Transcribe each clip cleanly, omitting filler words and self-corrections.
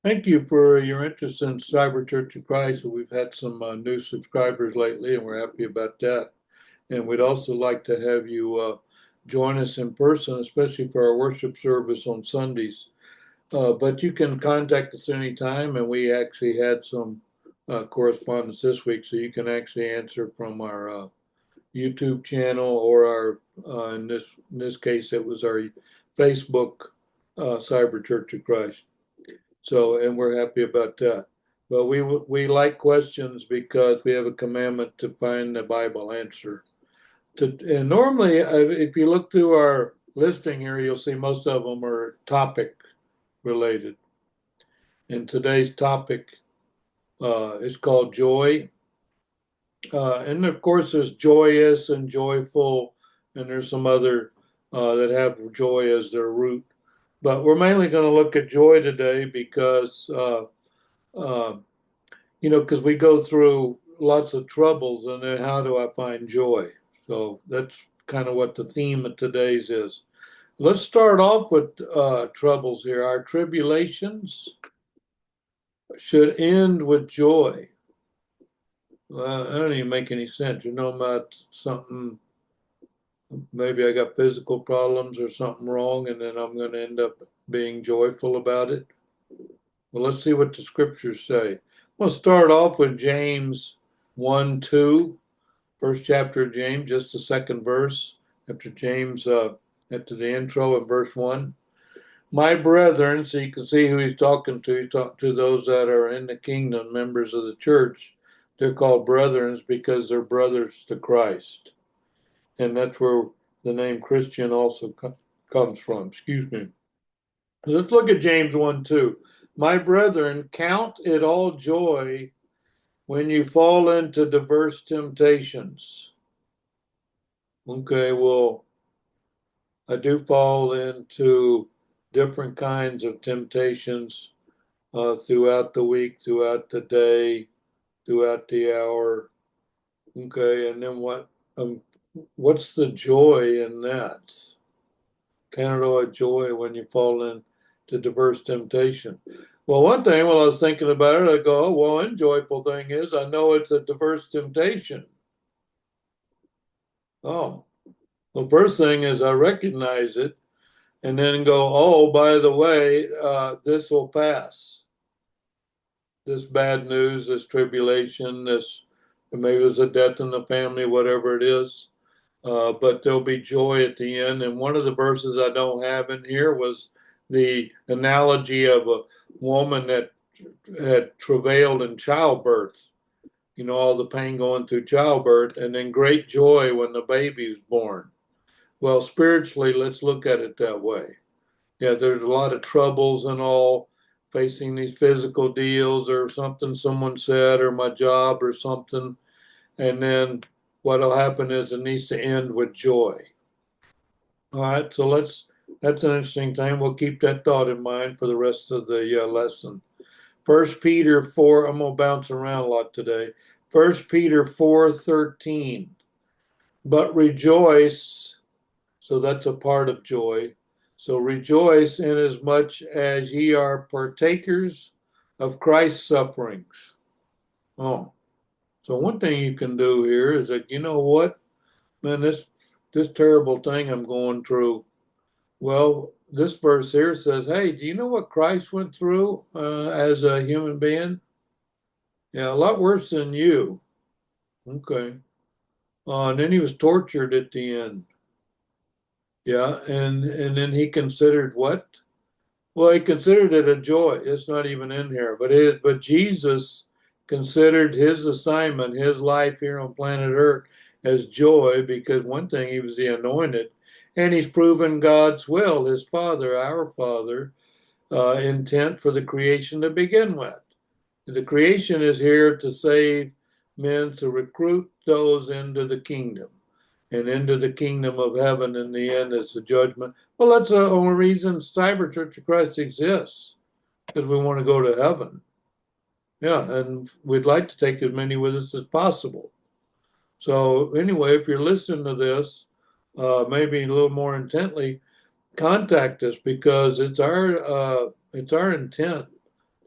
Thank you for your interest in Cyber Church of Christ. We've had some new subscribers lately, and we're happy about that. And we'd also like to have you join us in person, especially for our worship service on Sundays. But you can contact us anytime, and we actually had some correspondence this week, so you can actually answer from our YouTube channel or our, in this case, it was our Facebook Cyber Church of Christ. So, and we're happy about that. But we like questions because we have a commandment to find the Bible answer. And normally, if you look through our listing here, you'll see most of them are topic related. And today's topic is called joy. And of course, there's joyous and joyful, and there's some other that have joy as their root. But we're mainly going to look at joy today because, because we go through lots of troubles, and then how do I find joy? So that's kind of what the theme of today's is. Let's start off with troubles here. Our tribulations should end with joy. Well, that don't even make any sense. You know about something, maybe I got physical problems or something wrong, and then I'm going to end up being joyful about it. Well, let's see what the scriptures say. We'll start off with James 1:2, first chapter of James, just the second verse after James, after the intro in verse 1. My brethren, so you can see who he's talking to. He's talking to those that are in the kingdom, members of the church. They're called brethren because they're brothers to Christ. And that's where the name Christian also comes from. Excuse me. Let's look at James 1:2. My brethren, count it all joy when you fall into diverse temptations. Okay, well, I do fall into different kinds of temptations throughout the week, throughout the day, throughout the hour. Okay, and then what's the joy in that? Count it all joy when you fall into diverse temptation. Well, one thing, while I was thinking about it, I go, oh, well, one joyful thing is I know it's a diverse temptation. Oh, the first thing is I recognize it and then go, oh, by the way, this will pass. This bad news, this tribulation, this maybe there's a death in the family, whatever it is. But there'll be joy at the end. And one of the verses I don't have in here was the analogy of a woman that had travailed in childbirth, all the pain going through childbirth, and then great joy when the baby is born. Well, spiritually, let's look at it that way. Yeah, there's a lot of troubles and all facing these physical deals or something someone said or my job or something. And then what'll happen is it needs to end with joy. All right, so that's an interesting thing. We'll keep that thought in mind for the rest of the lesson. 1 Peter 4, I'm going to bounce around a lot today. 1 Peter 4:13. But rejoice, so that's a part of joy. So rejoice inasmuch as ye are partakers of Christ's sufferings. Oh, so one thing you can do here is that, you know what, man, this terrible thing I'm going through. Well, this verse here says, hey, do you know what Christ went through as a human being? Yeah, a lot worse than you. Okay. And then he was tortured at the end. Yeah, and then he considered what? Well, he considered it a joy. It's not even in here, but Jesus considered his assignment, his life here on planet Earth, as joy because one thing, he was the anointed, and he's proven God's will, his Father, our Father, intent for the creation to begin with. The creation is here to save men, to recruit those into the kingdom and into the kingdom of heaven. In the end, it's the judgment. Well, that's the only reason Cyber Church of Christ exists, because we want to go to heaven. Yeah, and we'd like to take as many with us as possible. So anyway, if you're listening to this, maybe a little more intently, contact us because it's our intent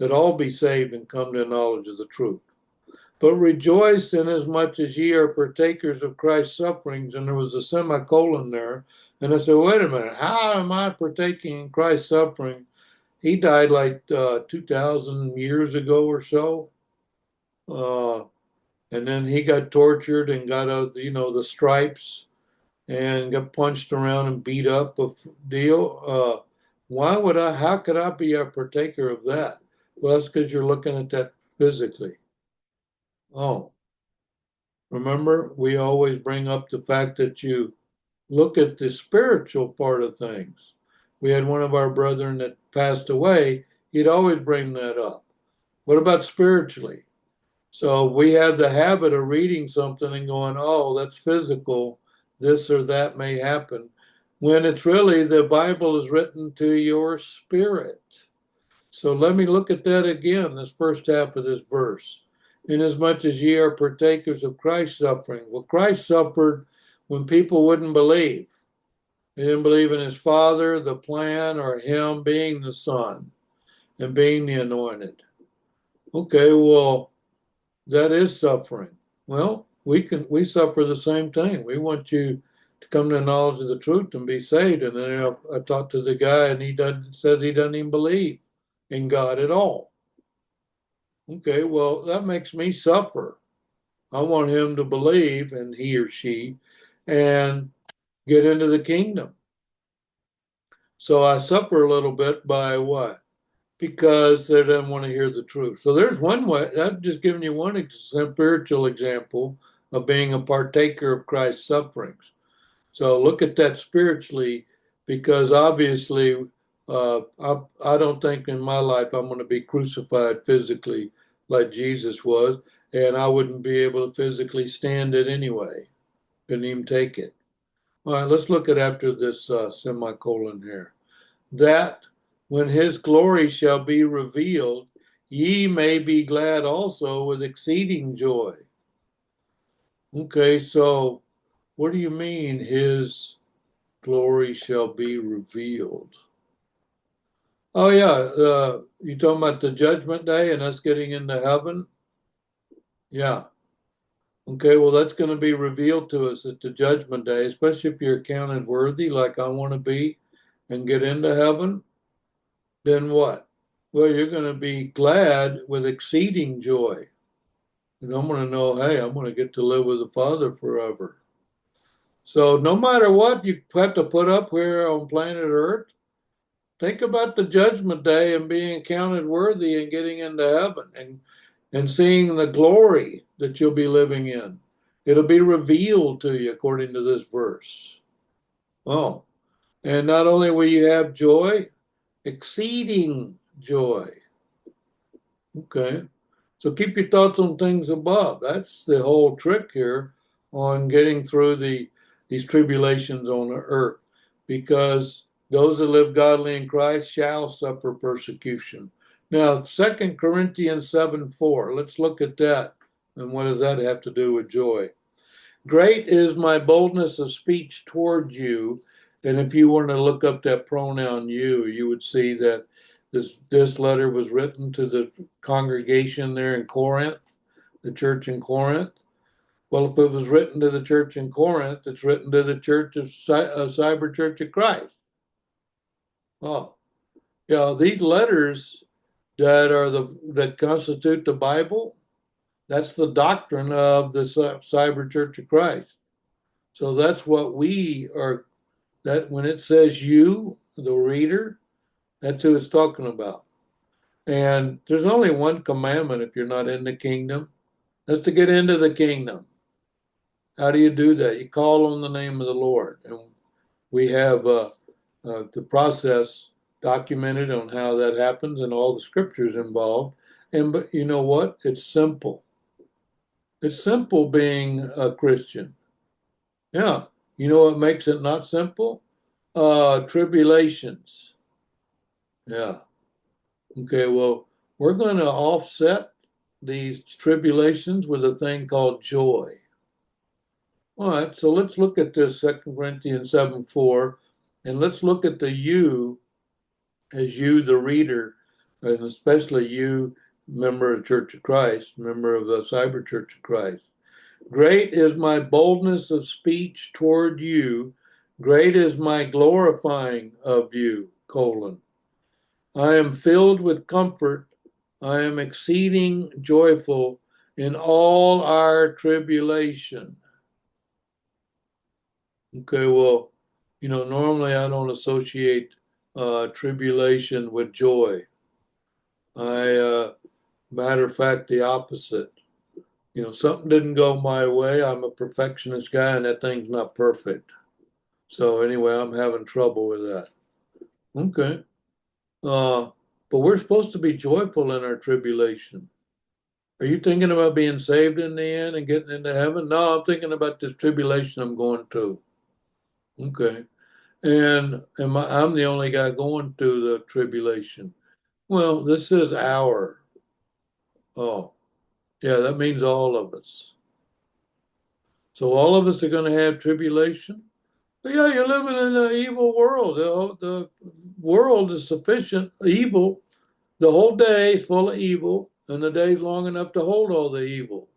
that all be saved and come to the knowledge of the truth. But rejoice inasmuch as ye are partakers of Christ's sufferings. And there was a semicolon there. And I said, wait a minute, how am I partaking in Christ's suffering? He died like 2,000 years ago or so. And then he got tortured and got the stripes and got punched around and beat up a deal. How could I be a partaker of that? Well, that's because you're looking at that physically. Oh, remember, we always bring up the fact that you look at the spiritual part of things. We had one of our brethren that passed away. He'd always bring that up. What about spiritually? So we have the habit of reading something and going, oh, that's physical. This or that may happen. When it's really the Bible is written to your spirit. So let me look at that again, this first half of this verse. Inasmuch as ye are partakers of Christ's suffering. Well, Christ suffered when people wouldn't believe. They didn't believe in his Father, the plan, or him being the Son and being the anointed. Okay, well, that is suffering. Well, we suffer the same thing. We want you to come to the knowledge of the truth and be saved. And then I talked to the guy, and says he doesn't even believe in God at all. Okay, well, that makes me suffer. I want him to believe, and he or she, and get into the kingdom. So I suffer a little bit by what? Because they don't want to hear the truth. So there's one way. I'm just giving you one spiritual example of being a partaker of Christ's sufferings. So look at that spiritually, because obviously, I don't think in my life I'm going to be crucified physically like Jesus was, and I wouldn't be able to physically stand it anyway. Couldn't even take it. All right, let's look at after this semicolon here. That when his glory shall be revealed, ye may be glad also with exceeding joy. Okay, so what do you mean his glory shall be revealed? Oh yeah, you talking about the judgment day and us getting into heaven? Yeah. Okay, well that's going to be revealed to us at the judgment day, especially if you're counted worthy like I want to be and get into heaven. Then what? Well, you're going to be glad with exceeding joy. And I'm going to know, hey, I'm going to get to live with the Father forever. So no matter what you have to put up here on planet Earth, think about the judgment day and being counted worthy and getting into heaven and seeing the glory that you'll be living in. It'll be revealed to you according to this verse. Oh, and not only will you have joy, exceeding joy. Okay. So keep your thoughts on things above. That's the whole trick here on getting through these tribulations on the earth, because those that live godly in Christ shall suffer persecution. Now, 2 Corinthians 7:4. Let's look at that. And what does that have to do with joy? Great is my boldness of speech toward you. And if you want to look up that pronoun you, you would see that this letter was written to the congregation there in Corinth, the church in Corinth. Well, if it was written to the church in Corinth, it's written to the church of Cyber Church of Christ. Oh, yeah, these letters that constitute the Bible, that's the doctrine of the Cyber Church of Christ. So that's what we are, that when it says you, the reader, that's who it's talking about. And there's only one commandment if you're not in the kingdom. That's to get into the kingdom. How do you do that? You call on the name of the Lord. And we have the process documented on how that happens and all the scriptures involved. But you know what? It's simple. It's simple being a Christian. Yeah. You know what makes it not simple? Tribulations. Yeah. Okay, well, we're going to offset these tribulations with a thing called joy. All right, so let's look at this 2 Corinthians 7:4, and let's look at the you as you, the reader. and especially you, member of Church of Christ, member of the Cyber Church of Christ. Great is my boldness of speech toward you. Great is my glorifying of you, colon. I am filled with comfort. I am exceeding joyful in all our tribulation. Okay, well, normally I don't associate tribulation with joy. Matter of fact, the opposite. Something didn't go my way. I'm a perfectionist guy, and that thing's not perfect. So anyway, I'm having trouble with that. Okay. But we're supposed to be joyful in our tribulation. Are you thinking about being saved in the end and getting into heaven? No, I'm thinking about this tribulation I'm going through. Okay. And I'm the only guy going through the tribulation. Well, this is our. Oh, yeah, that means all of us. So all of us are going to have tribulation. But yeah, you're living in an evil world. The world is sufficient evil. The whole day is full of evil, and the day's long enough to hold all the evil.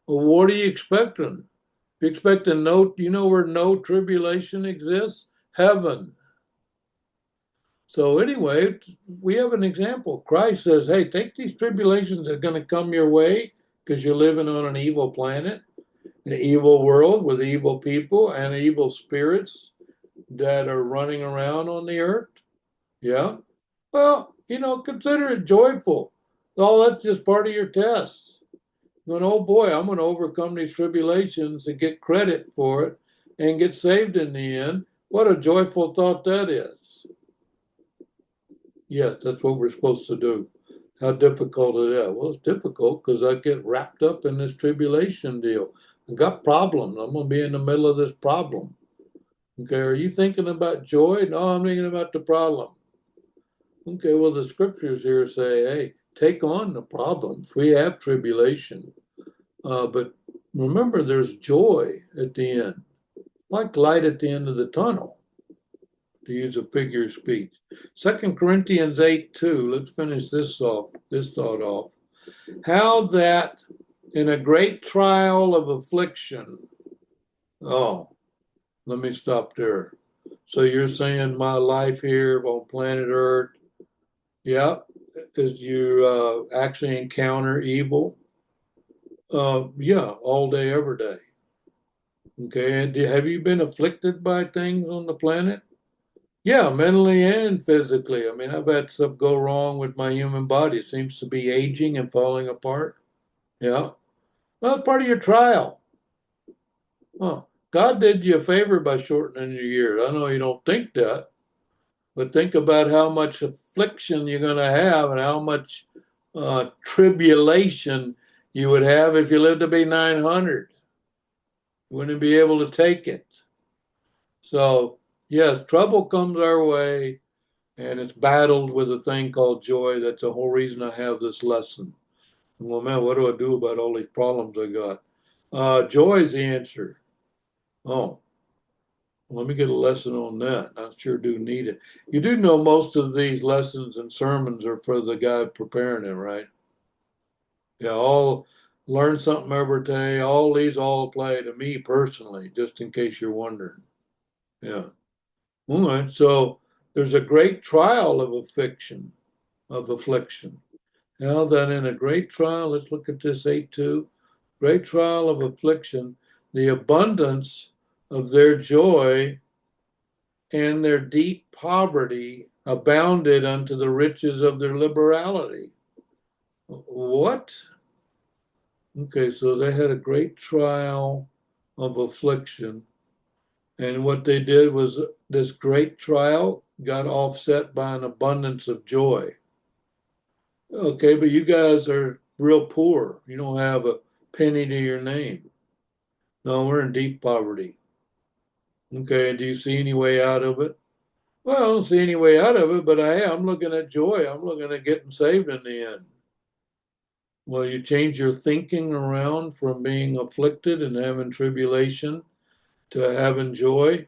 Well, what are you expecting? You expecting where no tribulation exists? Heaven. So anyway, we have an example. Christ says, hey, take these tribulations that are going to come your way because you're living on an evil planet, an evil world with evil people and evil spirits that are running around on the earth. Yeah. Well, consider it joyful. Oh, that's just part of your test. Going, oh boy, I'm going to overcome these tribulations and get credit for it and get saved in the end. What a joyful thought that is. Yes, that's what we're supposed to do. How difficult is that? Well, it's difficult because I get wrapped up in this tribulation deal. I got problems. I'm going to be in the middle of this problem. Okay, are you thinking about joy? No, I'm thinking about the problem. Okay, well, the scriptures here say, hey, take on the problems. We have tribulation. But remember, there's joy at the end, like light at the end of the tunnel, to use a figure of speech. 2 Corinthians 8:2, let's finish this thought off. How that in a great trial of affliction, oh, let me stop there. So you're saying my life here on planet Earth, yeah, is you actually encounter evil? Yeah, all day, every day. Okay, and have you been afflicted by things on the planet? Yeah, mentally and physically. I mean, I've had stuff go wrong with my human body. It seems to be aging and falling apart. Yeah. Well, it's part of your trial. Oh, God did you a favor by shortening your years. I know you don't think that, but think about how much affliction you're going to have and how much tribulation you would have if you lived to be 900. You wouldn't be able to take it. So, yes, trouble comes our way, and it's battled with a thing called joy. That's the whole reason I have this lesson. Well, man, what do I do about all these problems I got? Joy is the answer. Oh, let me get a lesson on that. I sure do need it. You do know most of these lessons and sermons are for the guy preparing it, right? Yeah, all learn something every day. All these all apply to me personally, just in case you're wondering. Yeah. All right. So there's a great trial of affliction. Now that in a great trial, let's look at this 8:2. Great trial of affliction, the abundance of their joy and their deep poverty abounded unto the riches of their liberality. What? Okay, so they had a great trial of affliction. And what they did was this great trial got offset by an abundance of joy. Okay, but you guys are real poor. You don't have a penny to your name. No, we're in deep poverty. Okay, do you see any way out of it? Well, I don't see any way out of it, but I'm looking at joy. I'm looking at getting saved in the end. Well, you change your thinking around from being afflicted and having tribulation to having joy.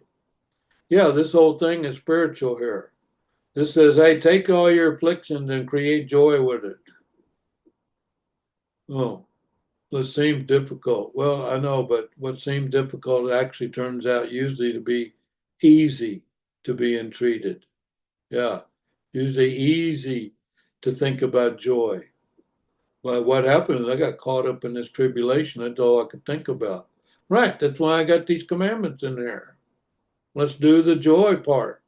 Yeah, this whole thing is spiritual here. This says, hey, take all your afflictions and create joy with it. Oh, this seems difficult. Well, I know, but what seemed difficult actually turns out usually to be easy to be entreated. Yeah, usually easy to think about joy. But what happened is I got caught up in this tribulation. That's all I could think about. Right, that's why I got these commandments in there. Let's do the joy part.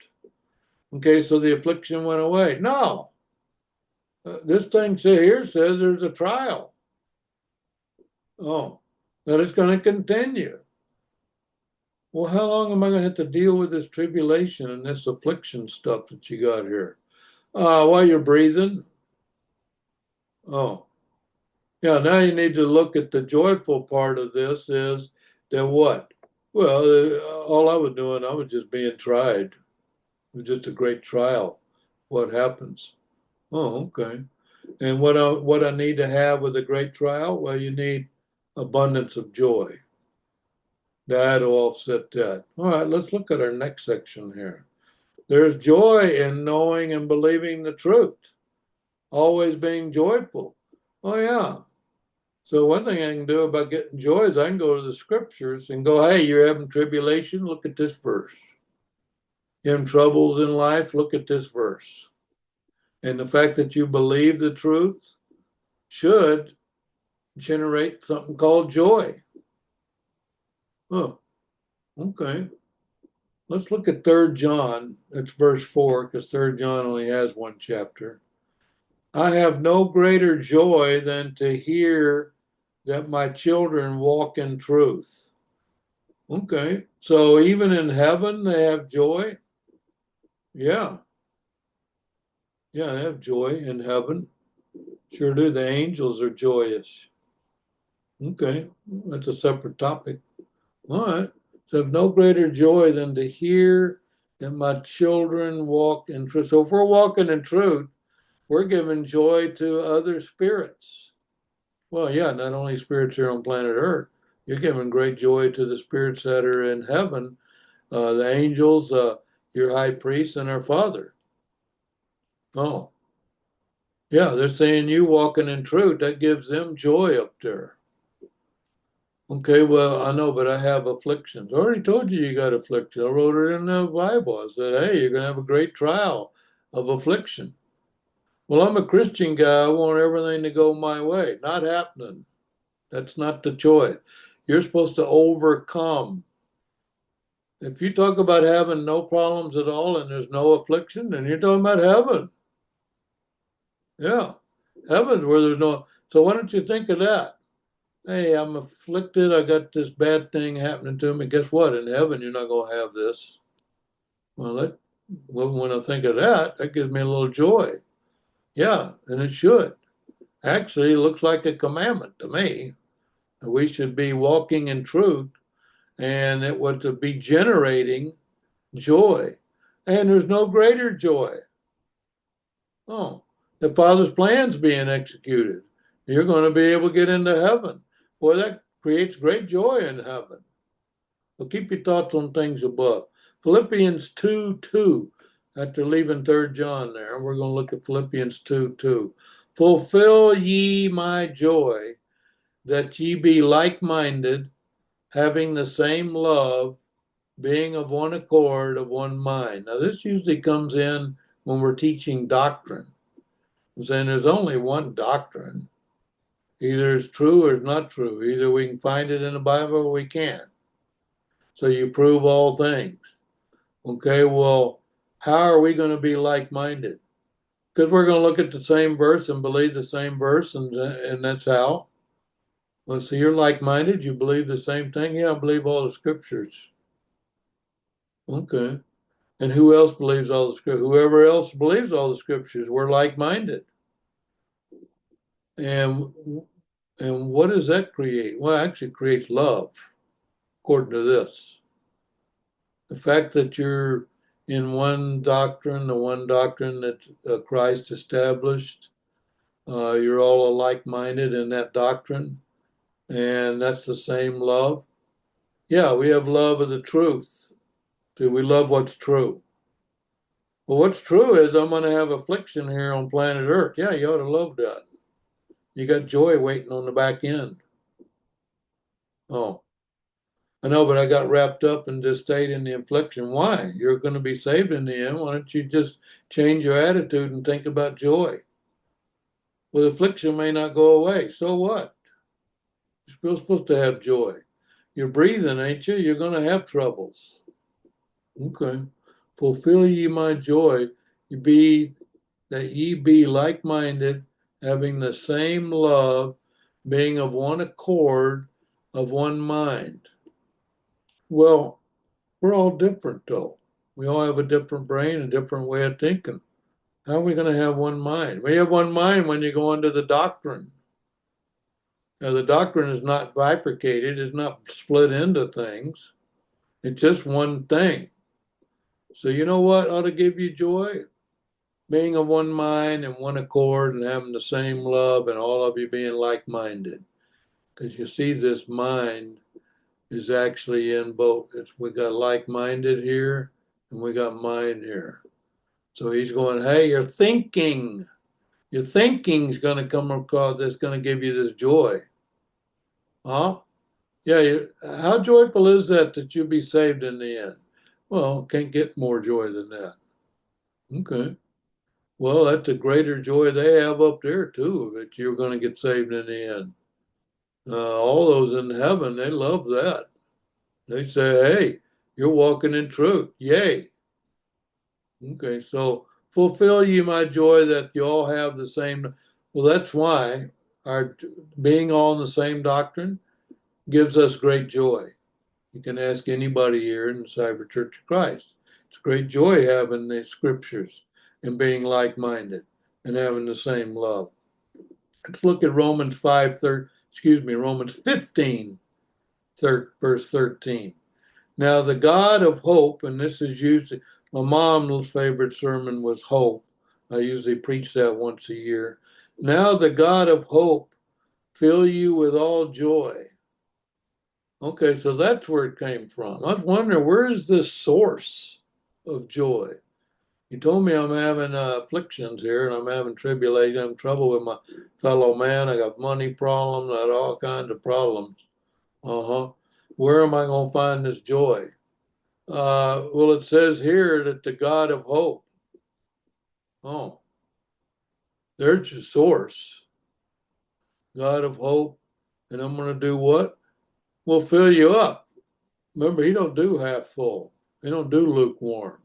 Okay, so the affliction went away. No, this thing here says there's a trial. Oh, that it's going to continue. Well, how long am I going to have to deal with this tribulation and this affliction stuff that you got here? While you're breathing. Oh, yeah, now you need to look at the joyful part of this is that what? Well, all I was doing, I was just being tried. It was just a great trial. What happens? Oh, okay. And what I need to have with a great trial? Well, you need abundance of joy. That'll offset that. All right, let's look at our next section here. There's joy in knowing and believing the truth, always being joyful. Oh, yeah. So one thing I can do about getting joy is I can go to the scriptures and go, hey, you're having tribulation? Look at this verse. You're having troubles in life? Look at this verse. And the fact that you believe the truth should generate something called joy. Oh, okay. Let's look at 3 John. That's verse 4, because 3 John only has one chapter. I have no greater joy than to hear that my children walk in truth. Okay, so even in heaven, they have joy? Yeah. Yeah, they have joy in heaven. Sure do. The angels are joyous. Okay, that's a separate topic. All right. So I have no greater joy than to hear that my children walk in truth. So if we're walking in truth, we're giving joy to other spirits. Well, yeah, not only spirits here on planet Earth, you're giving great joy to the spirits that are in heaven, the angels, your high priest, and our Father. Oh, yeah, they're saying you walking in truth. That gives them joy up there. Okay, well, I know, but I have afflictions. I already told you you got affliction. I wrote it in the Bible. I said, hey, you're going to have a great trial of affliction. Well, I'm a Christian guy. I want everything to go my way. Not happening. That's not the choice. You're supposed to overcome. If you talk about having no problems at all and there's no affliction, then you're talking about heaven. Yeah, heaven's where there's no. So why don't you think of that? Hey, I'm afflicted. I got this bad thing happening to me. Guess what? In heaven, you're not going to have this. Well, when I think of that, that gives me a little joy. Yeah, and it should. Actually, it looks like a commandment to me. We should be walking in truth, and it would to be generating joy. And there's no greater joy. Oh, the Father's plan's being executed. You're going to be able to get into heaven. Boy, that creates great joy in heaven. Well, keep your thoughts on things above. Philippians 2:2. After leaving 3 John there, we're going to look at Philippians 2:2. Fulfill ye my joy, that ye be like-minded, having the same love, being of one accord, of one mind. Now, this usually comes in when we're teaching doctrine. I'm saying there's only one doctrine. Either it's true or it's not true. Either we can find it in the Bible or we can't. So you prove all things. Okay, well, how are we going to be like-minded? Because we're going to look at the same verse and believe the same verse, and that's how. Well, so you're like-minded, you believe the same thing? Yeah, I believe all the scriptures. Okay. And who else believes all the scriptures? Whoever else believes all the scriptures, we're like-minded. And what does that create? Well, it actually creates love, according to this. The fact that you're in one doctrine, the one doctrine that Christ established, you're all like-minded in that doctrine, and that's the same love. Yeah, we have love of the truth. Do we love what's true? Well, what's true is I'm going to have affliction here on planet Earth. Yeah, you ought to love that. You got joy waiting on the back end. Oh, I know, but I got wrapped up and just stayed in the affliction. Why? You're going to be saved in the end. Why don't you just change your attitude and think about joy? Well, affliction may not go away. So what? You're still supposed to have joy. You're breathing, ain't you? You're going to have troubles. Okay. Fulfill ye my joy. You be that ye be like-minded, having the same love, being of one accord, of one mind. Well, we're all different though. We all have a different brain, a different way of thinking. How are we going to have one mind? We have one mind when you go into the doctrine. Now, the doctrine is not bifurcated, it's not split into things. It's just one thing. So you know what ought to give you joy? Being of one mind and one accord and having the same love and all of you being like-minded. Because you see this mind is actually in both. We got like-minded here and we got mind here. So he's going, hey, your thinking is going to come across that's going to give you this joy. Huh? Yeah, how joyful is that you'll be saved in the end? Well, can't get more joy than that. Okay. Well, that's a greater joy they have up there too, that you're going to get saved in the end. All those in heaven, they love that. They say, hey, you're walking in truth. Yay. Okay, so fulfill ye my joy that you all have the same. Well, that's why our being all in the same doctrine gives us great joy. You can ask anybody here in the Cyber Church of Christ. It's great joy having the scriptures and being like-minded and having the same love. Let's look at Romans 15, verse 13. Now the God of hope, and this is usually, my mom's favorite sermon was hope. I usually preach that once a year. Now the God of hope fill you with all joy. Okay, so that's where it came from. I was wondering, where is this source of joy? You told me I'm having afflictions here and I'm having tribulation, I'm trouble with my fellow man. I got money problems, I got all kinds of problems. Uh-huh. Where am I going to find this joy? Well, it says here that the God of hope. Oh, there's your source. God of hope. And I'm going to do what? We'll fill you up. Remember, he don't do half full. He don't do lukewarm.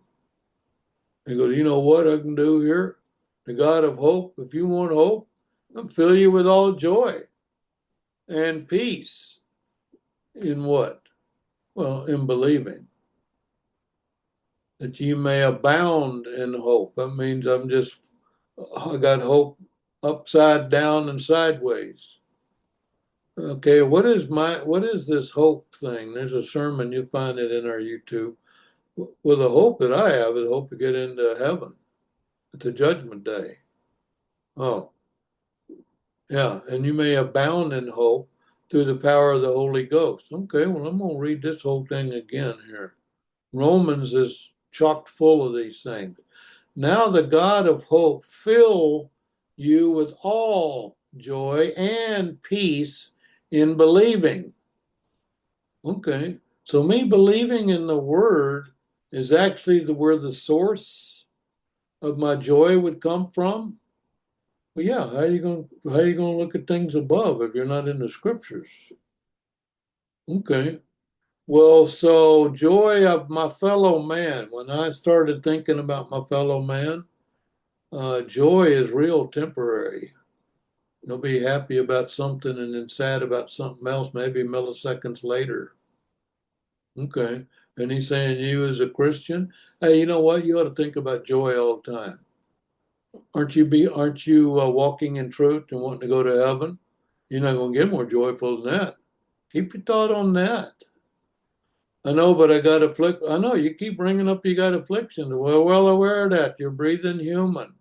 He goes, you know what I can do here? The God of hope, if you want hope, I'll fill you with all joy and peace. In what? Well, in believing. That you may abound in hope. That means I got hope upside down and sideways. Okay, what is this hope thing? There's a sermon, you'll find it in our YouTube. Well, the hope that I have is hope to get into heaven at the judgment day. Oh, yeah, and you may abound in hope through the power of the Holy Ghost. Okay, well, I'm going to read this whole thing again here. Romans is chock full of these things. Now the God of hope fill you with all joy and peace in believing. Okay, so me believing in the word is actually where the source of my joy would come from. Well, yeah, how you going to look at things above if you're not in the scriptures? Okay. Well, so joy of my fellow man. When I started thinking about my fellow man, joy is real temporary. You'll be happy about something and then sad about something else, maybe milliseconds later. Okay. And he's saying, you as a Christian, hey, you know what? You ought to think about joy all the time. Aren't you walking in truth and wanting to go to heaven? You're not going to get more joyful than that. Keep your thought on that. I know, but I got affliction. I know you keep bringing up you got affliction. We're well aware of that. You're breathing human.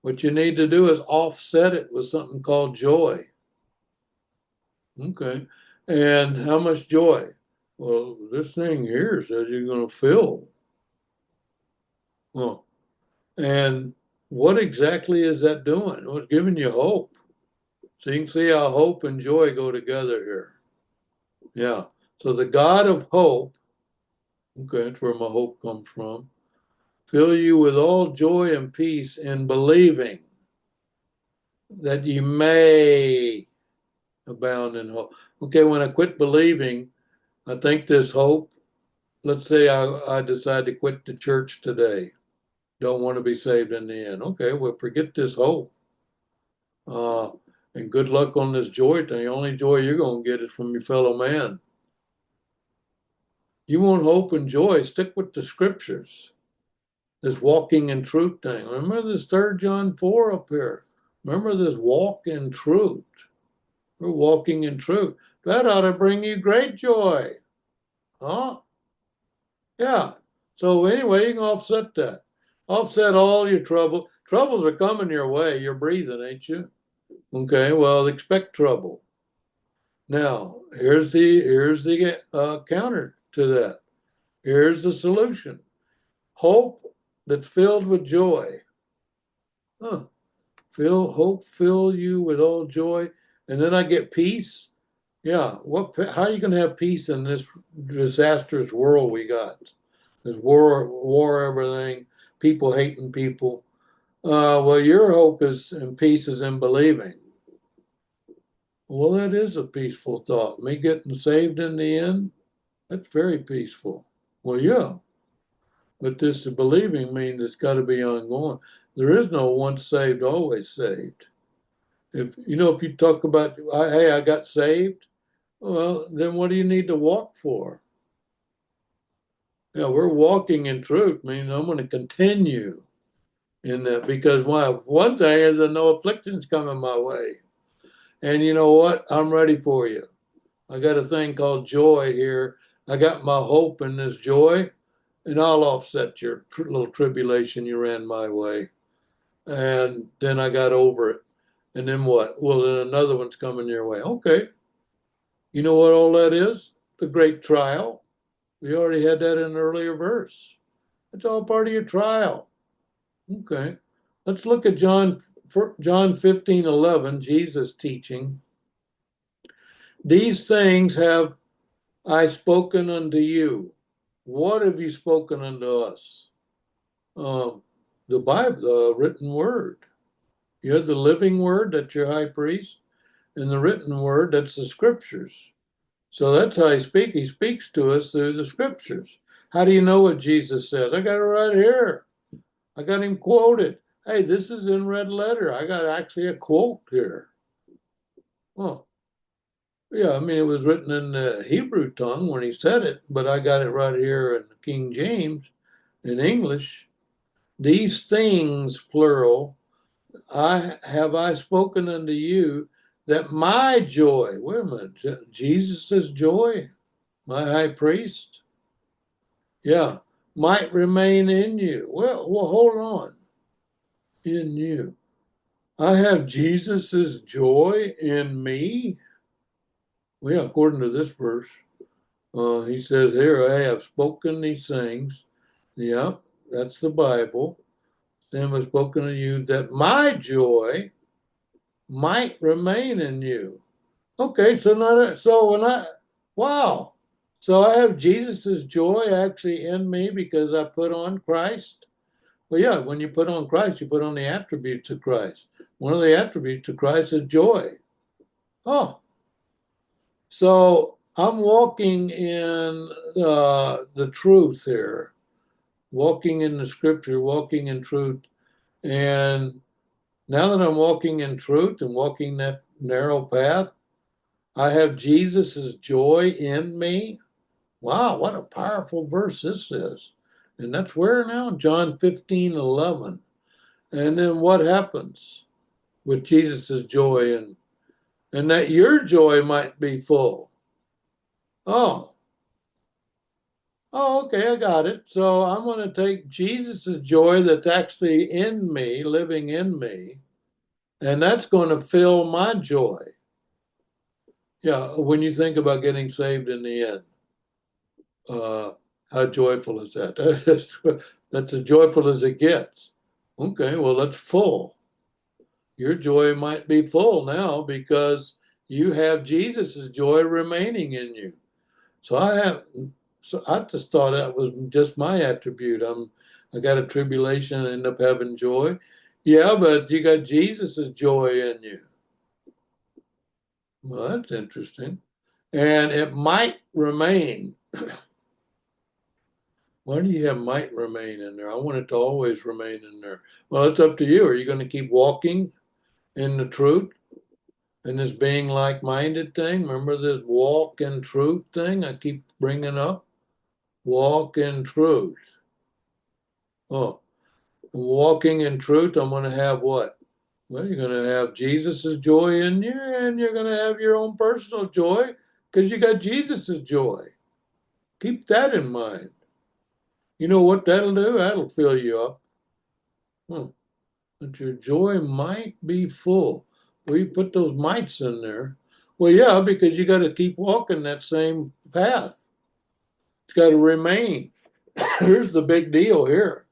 What you need to do is offset it with something called joy. Okay. And how much joy? Well, this thing here says you're going to fill. Well, And what exactly is that doing? Well, it's giving you hope. So you can see how hope and joy go together here. Yeah. So the God of hope, okay, that's where my hope comes from, fill you with all joy and peace in believing, that you may abound in hope. Okay, when I quit believing, I think this hope, let's say I decide to quit the church today, don't want to be saved in the end. Okay, well, forget this hope. Uh, and good luck on this joy thing. The only joy you're going to get is from your fellow man. You want hope and joy, stick with the scriptures. This walking in truth thing. Remember this 3 John 4 up here. Remember this walk in truth. We're walking in truth. That ought to bring you great joy. Huh? Yeah. So anyway, you can offset that. Offset all your trouble. Troubles are coming your way. You're breathing, ain't you? Okay, well, expect trouble. Now, here's the counter to that. Here's the solution. Hope that's filled with joy. Huh. Hope fill you with all joy. And then I get peace. Yeah. How are you going to have peace in this disastrous world we got? This war, everything, people hating people. Well, your hope is and peace is in believing. Well, that is a peaceful thought. Me getting saved in the end, that's very peaceful. Well, yeah, but this believing means it's got to be ongoing. There is no once saved, always saved. If you talk about, hey, I got saved, well, then what do you need to walk for? Yeah, we're walking in truth. I mean, I'm going to continue in that because one thing is that no afflictions coming my way. And you know what? I'm ready for you. I got a thing called joy here. I got my hope in this joy, and I'll offset your little tribulation you ran my way. And then I got over it. And then what? Well, then another one's coming your way. Okay. You know what all that is? The great trial. We already had that in an earlier verse. It's all part of your trial. Okay. Let's look at John 15:11, Jesus teaching. These things have I spoken unto you. What have you spoken unto us? The Bible, the written word. You have the living word, that's your high priest, and the written word, that's the scriptures. So that's how he speaks. He speaks to us through the scriptures. How do you know what Jesus says? I got it right here. I got him quoted. Hey, this is in red letter. I got actually a quote here. Oh, yeah, I mean, it was written in the Hebrew tongue when he said it, but I got it right here in King James in English. These things, plural, I spoken unto you, that my joy, wait a minute, Jesus' joy, my high priest, yeah, might remain in you. Well, hold on, in you. I have Jesus' joy in me. Well, according to this verse, he says here, I have spoken these things. Yeah, that's the Bible. Then was spoken to you that my joy might remain in you. Okay, wow. So I have Jesus's joy actually in me because I put on Christ. Well, yeah, when you put on Christ, you put on the attributes of Christ. One of the attributes of Christ is joy. Oh, so I'm walking in the truth here, walking in the scripture, walking in truth. And now that I'm walking in truth and walking that narrow path, I have Jesus's joy in me. Wow, what a powerful verse this is. And that's where now? John 15:11. And then what happens with Jesus's joy and that your joy might be full? Oh, okay, I got it. So I'm going to take Jesus's joy that's actually in me, living in me, and that's going to fill my joy. Yeah, when you think about getting saved in the end, how joyful is that? That's as joyful as it gets. Okay, well, that's full. Your joy might be full now because you have Jesus's joy remaining in you. So I just thought that was just my attribute. I got a tribulation and end up having joy. Yeah, but you got Jesus's joy in you. Well, that's interesting. And it might remain. Why do you have might remain in there? I want it to always remain in there. Well, it's up to you. Are you going to keep walking in the truth and this being like-minded thing? Remember this walk in truth thing I keep bringing up? Walk in truth. Oh, walking in truth, I'm going to have what? Well, you're going to have Jesus's joy in you, and you're going to have your own personal joy because you got Jesus's joy. Keep that in mind. You know what that'll do? That'll fill you up. But your joy might be full. Well, you put those mights in there. Well, yeah, because you got to keep walking that same path. It's got to remain. Here's the big deal here.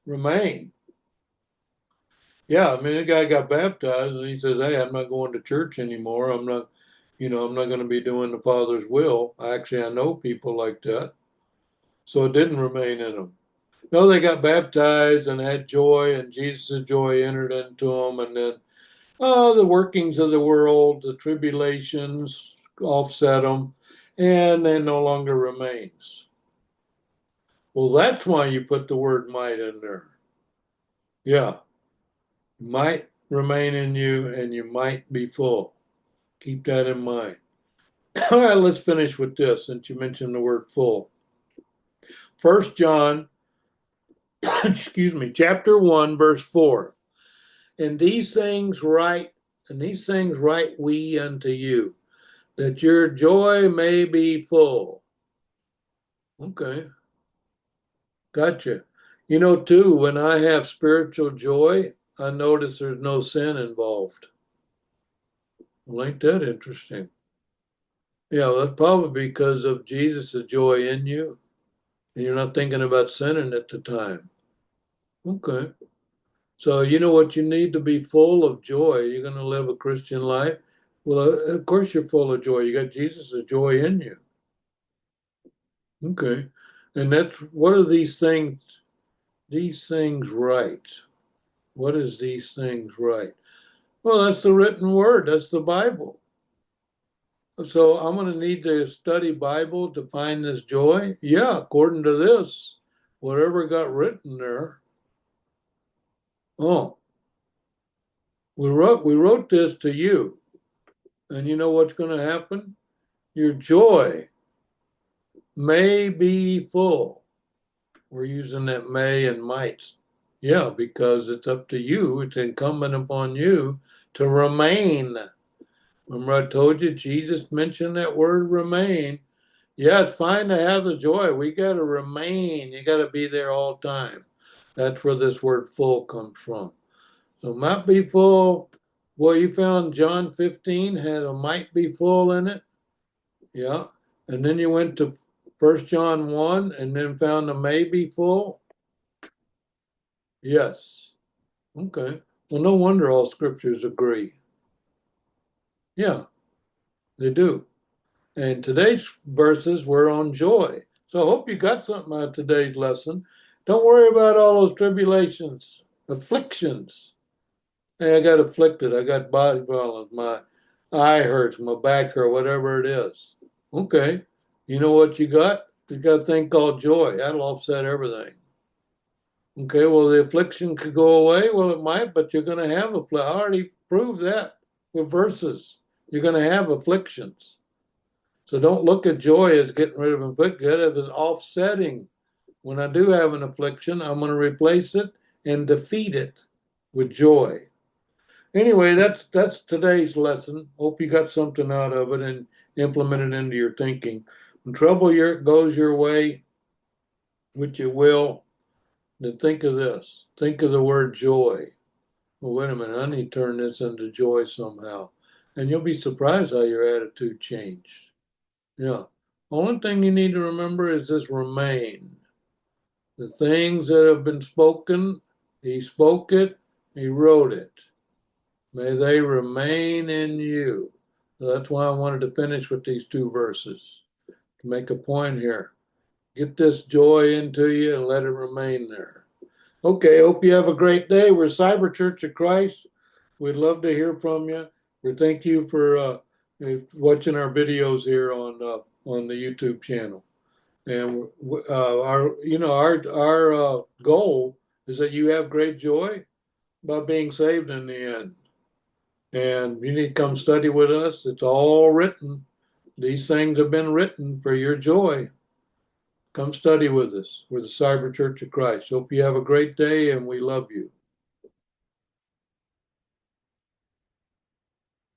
Remain. Yeah, I mean, the guy got baptized and he says, "Hey, I'm not going to church anymore. I'm not going to be doing the Father's will." Actually, I know people like that. So it didn't remain in them. No, they got baptized and had joy, and Jesus' joy entered into them. And then, the workings of the world, the tribulations offset them, and they no longer remains. Well, that's why you put the word might in there. Yeah, might remain in you, and you might be full. Keep that in mind. All right, let's finish with this since you mentioned the word full. 1 John, excuse me, chapter 1, verse 4. And these things write we unto you, that your joy may be full. Okay, gotcha. You know, too, when I have spiritual joy, I notice there's no sin involved. Well, ain't that interesting? Yeah, well, that's probably because of Jesus' joy in you, and you're not thinking about sinning at the time. Okay. So you know what you need to be full of joy. You're going to live a Christian life. Well, of course you're full of joy. You got Jesus' joy in you. Okay. And that's what are these things? These things right. What is these things right? Well, that's the written word. That's the Bible. So I'm going to need to study Bible to find this joy. Yeah, according to this, whatever got written there. Oh, we wrote this to you. And you know what's going to happen? Your joy may be full. We're using that may and might. Yeah, because it's up to you. It's incumbent upon you to remain. Remember, I told you Jesus mentioned that word remain. Yeah, it's fine to have the joy. We got to remain. You got to be there all the time. That's where this word full comes from. So, might be full. Boy, you found John 15 had a might be full in it. Yeah. And then you went to 1 John 1 and then found the may be full. Yes. Okay. Well, no wonder all scriptures agree. Yeah, they do. And today's verses were on joy. So I hope you got something out of today's lesson. Don't worry about all those tribulations, afflictions. Hey, I got afflicted. I got body violence. My eye hurts. My back hurts, whatever it is. Okay. You know what you got? You got a thing called joy. That'll offset everything. Okay, well, the affliction could go away. Well, it might, but you're going to have affliction. I already proved that with verses. You're going to have afflictions. So don't look at joy as getting rid of affliction. It is offsetting. When I do have an affliction, I'm going to replace it and defeat it with joy. Anyway, that's today's lesson. Hope you got something out of it and implement it into your thinking. When trouble goes your way, which it will, then think of this. Think of the word joy. Well, wait a minute, I need to turn this into joy somehow. And you'll be surprised how your attitude changed. Yeah. Only thing you need to remember is this remain. The things that have been spoken, He spoke it, he wrote it. May they remain in you. So that's why I wanted to finish with these two verses, to make a point here. Get this joy into you and let it remain there. Okay, hope you have a great day. We're Cyber Church of Christ. We'd love to hear from you. We thank you for watching our videos here on the YouTube channel. And our goal is that you have great joy by being saved in the end. And you need to come study with us. It's all written. These things have been written for your joy. Come study with us. We're the Cyber Church of Christ. Hope you have a great day, and we love you.